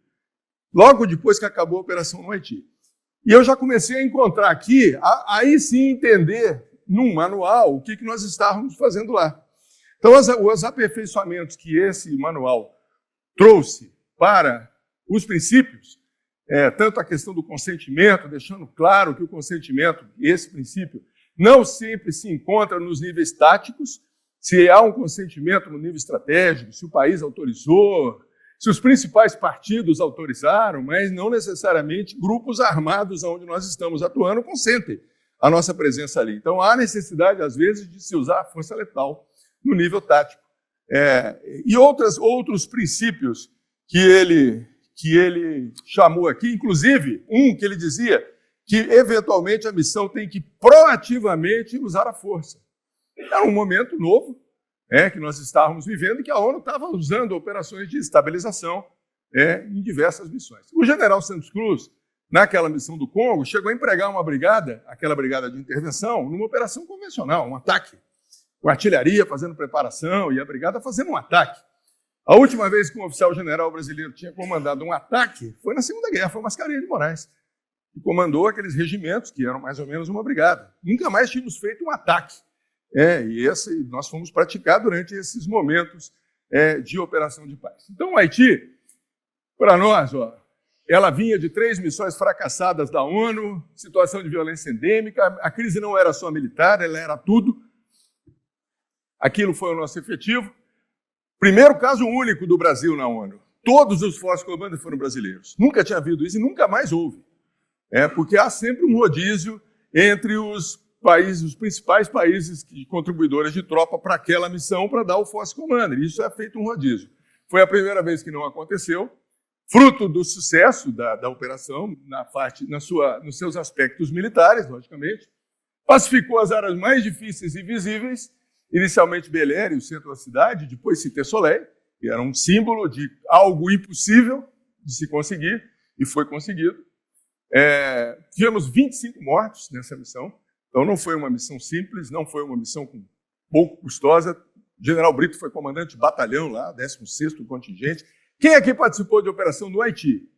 logo depois que acabou a operação no Haiti. E eu já comecei a encontrar aqui, aí sim entender, num manual, o que nós estávamos fazendo lá. Então, os aperfeiçoamentos que esse manual trouxe para os princípios, tanto a questão do consentimento, deixando claro que o consentimento, esse princípio, não sempre se encontra nos níveis táticos, se há um consentimento no nível estratégico, se o país autorizou, se os principais partidos autorizaram, mas não necessariamente grupos armados onde nós estamos atuando consentem a nossa presença ali. Então, há necessidade, às vezes, de se usar a força letal no nível tático. E outros princípios que ele chamou aqui, inclusive um que ele dizia que, eventualmente, a missão tem que proativamente usar a força. Era um momento novo que nós estávamos vivendo e que a ONU estava usando operações de estabilização em diversas missões. O general Santos Cruz, naquela missão do Congo, chegou a empregar uma brigada, aquela brigada de intervenção, numa operação convencional, um ataque, com artilharia fazendo preparação e a brigada fazendo um ataque. A última vez que um oficial general brasileiro tinha comandado um ataque foi na Segunda Guerra, foi Mascarenhas de Moraes, que comandou aqueles regimentos que eram mais ou menos uma brigada. Nunca mais tínhamos feito um ataque. E nós fomos praticar durante esses momentos de operação de paz. Então, o Haiti, para nós, ela vinha de 3 missões fracassadas da ONU, situação de violência endêmica, a crise não era só militar, ela era tudo. Aquilo foi o nosso efetivo. Primeiro caso único do Brasil na ONU. Todos os Force Commanders foram brasileiros. Nunca tinha havido isso e nunca mais houve. Porque há sempre um rodízio entre os principais países contribuidores de tropa para aquela missão para dar o Force Commander. Isso é feito um rodízio. Foi a primeira vez que não aconteceu, fruto do sucesso da operação, nos seus aspectos militares, logicamente. Pacificou as áreas mais difíceis e visíveis, inicialmente Belém, o centro da cidade, depois Cité Soleil, que era um símbolo de algo impossível de se conseguir, e foi conseguido. Tivemos 25 mortos nessa missão. Então, não foi uma missão simples, não foi uma missão pouco custosa. O general Brito foi comandante de batalhão lá, 16º contingente. Quem aqui participou de operação no Haiti?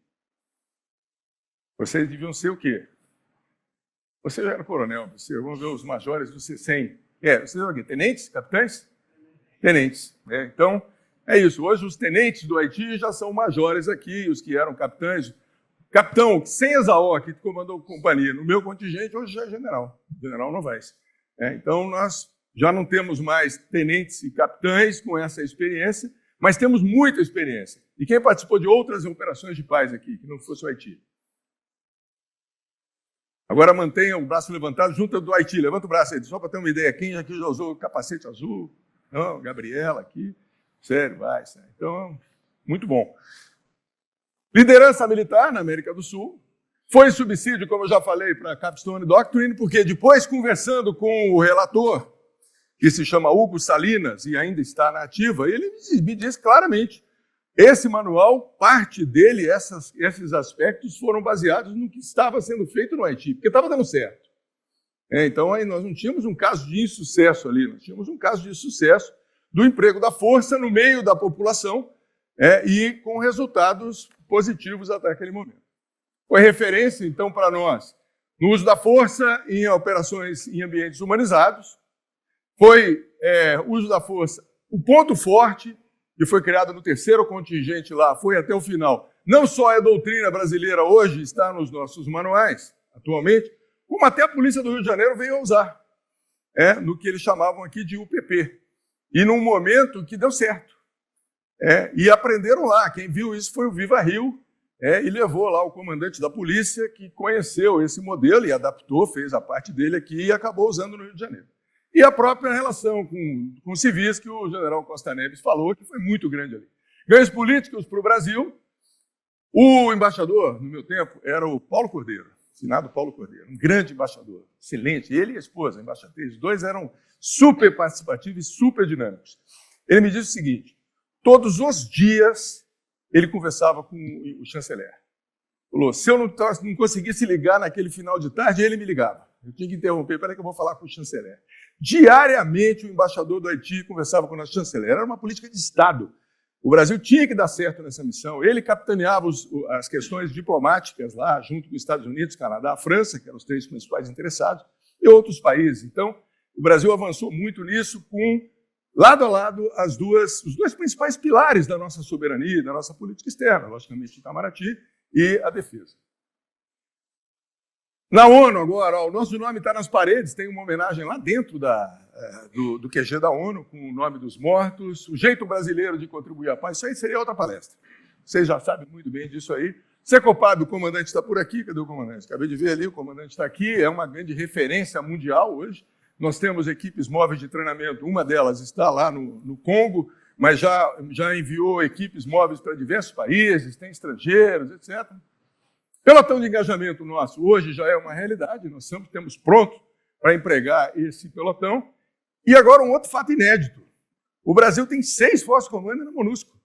Vocês deviam ser o quê? Você já era coronel, vamos ver os majores do C100. Vocês são o quê? Tenentes? Capitães? Tenentes. Então, é isso. Hoje, os tenentes do Haiti já são majores aqui, os que eram capitães. Capitão, sem Esaú, que comandou a companhia, no meu contingente, hoje já é general. General Novaes. Então, nós já não temos mais tenentes e capitães com essa experiência, mas temos muita experiência. E quem participou de outras operações de paz aqui, que não fosse o Haiti? Agora mantenha o braço levantado junto do Haiti. Levanta o braço aí, só para ter uma ideia. Quem aqui já usou o capacete azul? Não, Gabriela aqui. Sério, vai. Sério. Então, muito bom. Liderança militar na América do Sul. Foi subsídio, como eu já falei, para a Capstone Doctrine, porque depois, conversando com o relator, que se chama Hugo Salinas, e ainda está na ativa, ele me disse claramente, esse manual, parte dele, esses aspectos, foram baseados no que estava sendo feito no Haiti, porque estava dando certo. Então, aí nós não tínhamos um caso de insucesso ali, nós tínhamos um caso de sucesso do emprego da força no meio da população e com resultados positivos até aquele momento. Foi referência, então, para nós, no uso da força em operações em ambientes humanizados. Foi uso da força. O ponto forte, que foi criado no 3º contingente lá, foi até o final. Não só a doutrina brasileira hoje está nos nossos manuais, atualmente, como até a Polícia do Rio de Janeiro veio a usar, no que eles chamavam aqui de UPP. E num momento que deu certo. E aprenderam lá. Quem viu isso foi o Viva Rio, e levou lá o comandante da polícia, que conheceu esse modelo e adaptou, fez a parte dele aqui e acabou usando no Rio de Janeiro. E a própria relação com civis que o general Costa Neves falou, que foi muito grande ali. Ganhos políticos para o Brasil. O embaixador, no meu tempo, era o Paulo Cordeiro, finado Paulo Cordeiro, um grande embaixador, excelente. Ele e a esposa, a embaixadora, os dois eram super participativos e super dinâmicos. Ele me disse o seguinte: todos os dias, ele conversava com o chanceler. Falou, se eu não conseguisse ligar naquele final de tarde, ele me ligava. Eu tinha que interromper, peraí que eu vou falar com o chanceler. Diariamente, o embaixador do Haiti conversava com o nosso chanceler. Era uma política de Estado. O Brasil tinha que dar certo nessa missão. Ele capitaneava as questões diplomáticas lá, junto com os Estados Unidos, Canadá, França, que eram os 3 principais interessados, e outros países. Então, o Brasil avançou muito nisso, com, lado a lado, os dois principais pilares da nossa soberania, da nossa política externa, logicamente, Itamaraty e a defesa. Na ONU, agora, o nosso nome está nas paredes, tem uma homenagem lá dentro do QG da ONU, com o nome dos mortos, o jeito brasileiro de contribuir à paz. Isso aí seria outra palestra. Vocês já sabem muito bem disso aí. Secopab, o comandante está por aqui. Cadê o comandante? Acabei de ver ali, o comandante está aqui. É uma grande referência mundial hoje. Nós temos equipes móveis de treinamento. Uma delas está lá no Congo, mas já enviou equipes móveis para diversos países, tem estrangeiros, etc. Pelotão de engajamento nosso hoje já é uma realidade. Nós sempre temos pronto para empregar esse pelotão. E agora um outro fato inédito. O Brasil tem 6 Force Commander na MONUSCO.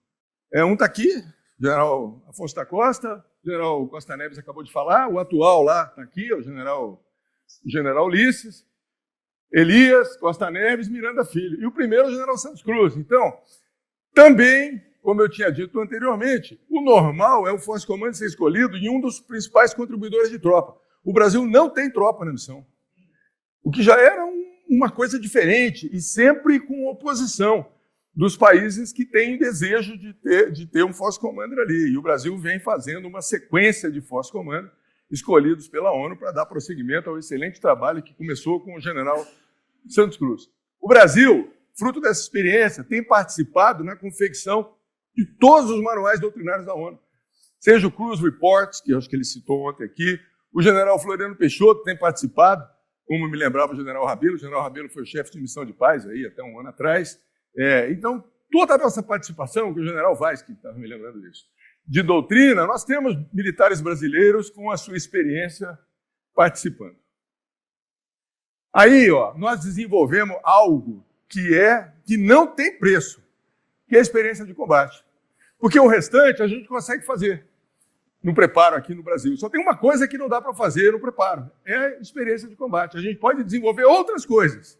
Um está aqui, general Afonso da Costa, o general Costa Neves acabou de falar, o atual lá está aqui, o general Ulisses, Elias, Costa Neves, Miranda Filho. E o primeiro, o general Santos Cruz. Então, também, como eu tinha dito anteriormente, o normal é o Force Commander ser escolhido e um dos principais contribuidores de tropa. O Brasil não tem tropa na missão. O que já era uma coisa diferente e sempre com oposição dos países que têm desejo de ter um Force Commander ali. E o Brasil vem fazendo uma sequência de Force Commander escolhidos pela ONU para dar prosseguimento ao excelente trabalho que começou com o general Santos Cruz. O Brasil, fruto dessa experiência, tem participado na confecção de todos os manuais doutrinários da ONU. Seja o Cruz Reports, que eu acho que ele citou ontem aqui, o general Floriano Peixoto tem participado, como me lembrava o general Rabelo foi o chefe de missão de paz aí até um ano atrás. Então, toda a nossa participação, que o general Vaz, que estava me lembrando disso, de doutrina, nós temos militares brasileiros com a sua experiência participando. Aí, nós desenvolvemos algo que não tem preço, que é a experiência de combate. Porque o restante a gente consegue fazer no preparo aqui no Brasil. Só tem uma coisa que não dá para fazer no preparo, é a experiência de combate. A gente pode desenvolver outras coisas.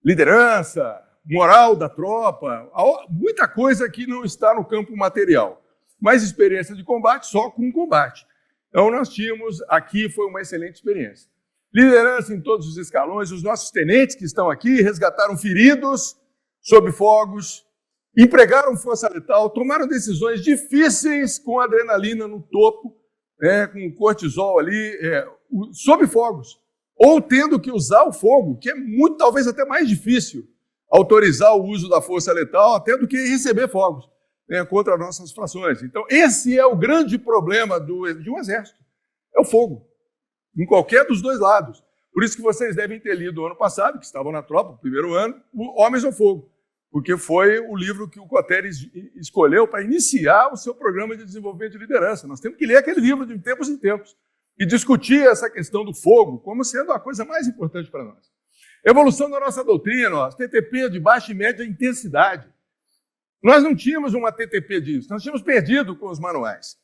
Liderança, moral da tropa, muita coisa que não está no campo material. Mas experiência de combate só com combate. Então nós tínhamos, aqui foi uma excelente experiência. Liderança em todos os escalões, os nossos tenentes que estão aqui resgataram feridos sob fogos, empregaram força letal, tomaram decisões difíceis com adrenalina no topo, com cortisol ali, sob fogos, ou tendo que usar o fogo, que é muito, talvez até mais difícil, autorizar o uso da força letal até do que receber fogos contra nossas frações. Então, esse é o grande problema de um exército, é o fogo, em qualquer dos dois lados. Por isso que vocês devem ter lido ano passado, que estavam na tropa, no primeiro ano, Homens ao Fogo, porque foi o livro que o Coteres escolheu para iniciar o seu programa de desenvolvimento de liderança. Nós temos que ler aquele livro de tempos em tempos e discutir essa questão do fogo como sendo a coisa mais importante para nós. Evolução da nossa doutrina, TTP de baixa e média intensidade. Nós não tínhamos uma TTP disso, nós tínhamos perdido com os manuais.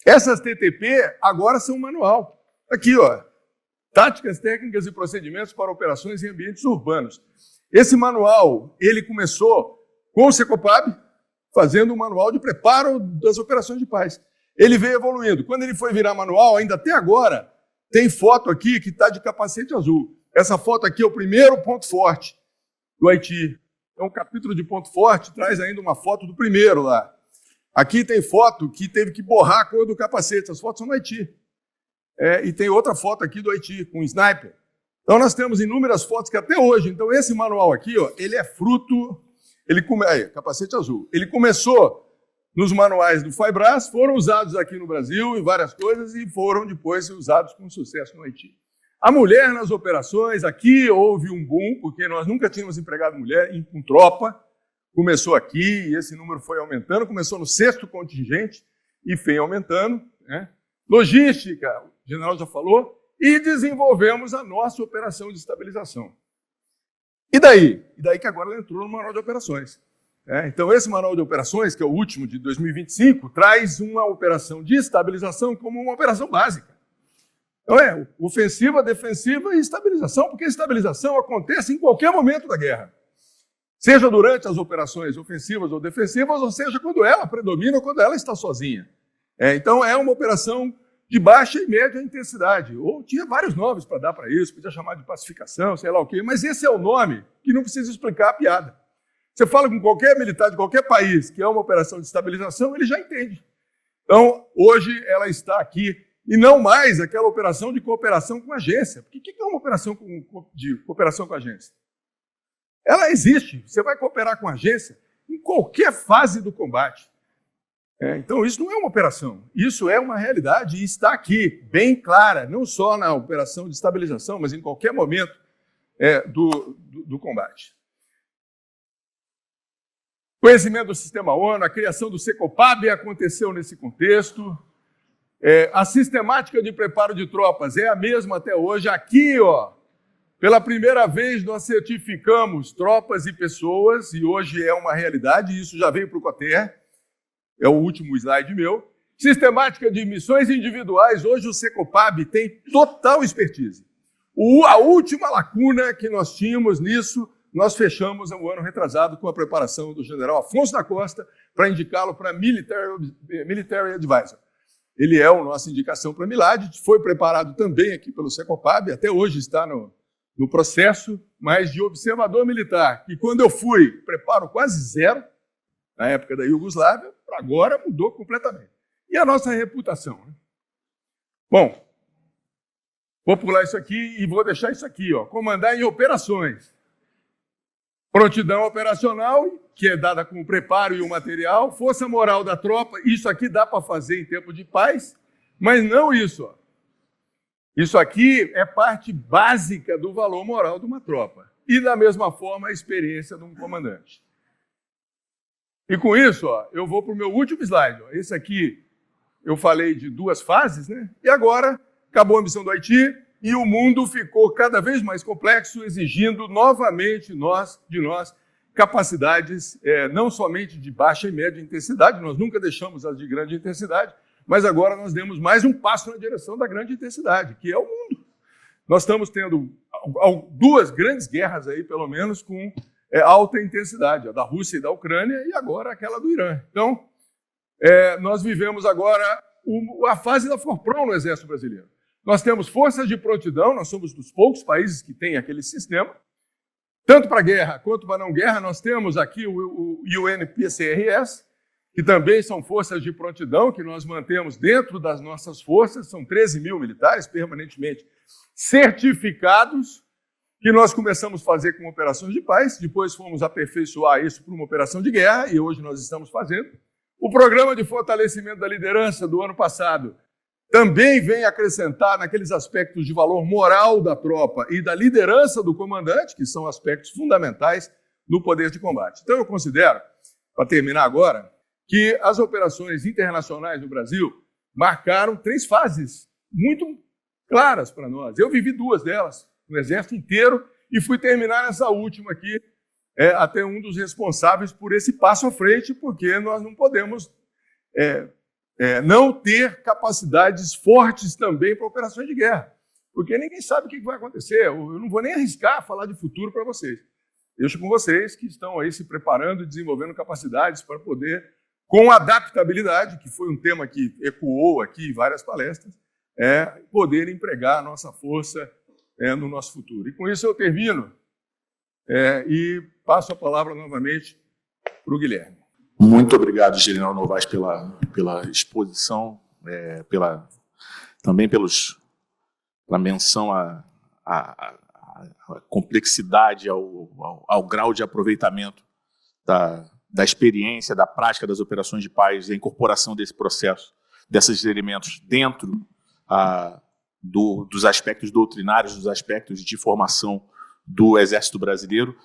Essas TTP agora são manual. Aqui, Táticas, Técnicas e Procedimentos para Operações em Ambientes Urbanos. Esse manual, ele começou com o Secopab, fazendo um manual de preparo das operações de paz. Ele veio evoluindo. Quando ele foi virar manual, ainda até agora, tem foto aqui que está de capacete azul. Essa foto aqui é o primeiro ponto forte do Haiti. Então, o capítulo de ponto forte traz ainda uma foto do primeiro lá. Aqui tem foto que teve que borrar a cor do capacete. As fotos são do Haiti. E tem outra foto aqui do Haiti, com um sniper. Então, nós temos inúmeras fotos que até hoje... Então, esse manual aqui, ele é fruto... capacete azul. Ele começou nos manuais do FAIBRAS, foram usados aqui no Brasil em várias coisas e foram depois usados com sucesso no Haiti. A mulher nas operações, aqui houve um boom, porque nós nunca tínhamos empregado mulher com tropa. Começou aqui e esse número foi aumentando, começou no 6º contingente e foi aumentando. Logística, o general já falou, e desenvolvemos a nossa operação de estabilização. E daí? E daí que agora ela entrou no manual de operações. Então, esse manual de operações, que é o último de 2025, traz uma operação de estabilização como uma operação básica. Então, ofensiva, defensiva e estabilização, porque a estabilização acontece em qualquer momento da guerra. Seja durante as operações ofensivas ou defensivas, ou seja, quando ela predomina ou quando ela está sozinha. Então, é uma operação de baixa e média intensidade. Ou tinha vários nomes para dar para isso, podia chamar de pacificação, sei lá o quê, mas esse é o nome que não precisa explicar a piada. Você fala com qualquer militar de qualquer país que é uma operação de estabilização, ele já entende. Então, hoje ela está aqui, e não mais aquela operação de cooperação com agência. Porque o que é uma operação de cooperação com agência? Ela existe. Você vai cooperar com agência em qualquer fase do combate. Então, isso não é uma operação. Isso é uma realidade e está aqui, bem clara, não só na operação de estabilização, mas em qualquer momento do combate. Conhecimento do Sistema ONU, a criação do Secopab aconteceu nesse contexto. A sistemática de preparo de tropas é a mesma até hoje. Aqui, pela primeira vez, nós certificamos tropas e pessoas, e hoje é uma realidade, isso já veio para o COTER, é o último slide meu. Sistemática de missões individuais, hoje o Secopab tem total expertise. A última lacuna que nós tínhamos nisso, nós fechamos o ano retrasado com a preparação do general Afonso da Costa para indicá-lo para Military Advisor. Ele é a nossa indicação para Milad, foi preparado também aqui pelo Secopab, até hoje está no processo, mas de observador militar, que quando eu fui, preparo quase zero, na época da Iugoslávia, para agora mudou completamente. E a nossa reputação? Bom, vou pular isso aqui e vou deixar isso aqui, comandar em operações. Prontidão operacional, que é dada com o preparo e o material, força moral da tropa, isso aqui dá para fazer em tempo de paz, mas não isso. Isso aqui é parte básica do valor moral de uma tropa. E, da mesma forma, a experiência de um comandante. E com isso, eu vou para o meu último slide. Esse aqui, eu falei de 2 fases, né? E agora, acabou a missão do Haiti, e o mundo ficou cada vez mais complexo, exigindo novamente de nós capacidades não somente de baixa e média intensidade, nós nunca deixamos as de grande intensidade, mas agora nós demos mais um passo na direção da grande intensidade, que é o mundo. Nós estamos tendo 2 grandes guerras aí, pelo menos, com alta intensidade, a da Rússia e da Ucrânia, e agora aquela do Irã. Então, nós vivemos agora a fase da FORPROM no Exército Brasileiro. Nós temos forças de prontidão, nós somos dos poucos países que têm aquele sistema. Tanto para guerra quanto para não guerra, nós temos aqui o UNPCRS, que também são forças de prontidão, que nós mantemos dentro das nossas forças, são 13 mil militares permanentemente certificados, que nós começamos a fazer com operações de paz, depois fomos aperfeiçoar isso para uma operação de guerra, e hoje nós estamos fazendo. O programa de fortalecimento da liderança do ano passado também vem acrescentar naqueles aspectos de valor moral da tropa e da liderança do comandante, que são aspectos fundamentais no poder de combate. Então, eu considero, para terminar agora, que as operações internacionais no Brasil marcaram 3 fases muito claras para nós. Eu vivi 2 delas no Exército inteiro e fui terminar essa última aqui, até um dos responsáveis por esse passo à frente, porque nós não podemos não ter capacidades fortes também para operações de guerra, porque ninguém sabe o que vai acontecer. Eu não vou nem arriscar falar de futuro para vocês. Deixo com vocês que estão aí se preparando e desenvolvendo capacidades para poder, com adaptabilidade, que foi um tema que ecoou aqui em várias palestras, poder empregar a nossa força no nosso futuro. E com isso eu termino e passo a palavra novamente para o Guilherme. Muito obrigado, General Novaes, pela exposição, também pela menção à complexidade, ao grau de aproveitamento da experiência, da prática das operações de paz e a incorporação desse processo, desses elementos dentro dos aspectos doutrinários, dos aspectos de formação do Exército Brasileiro.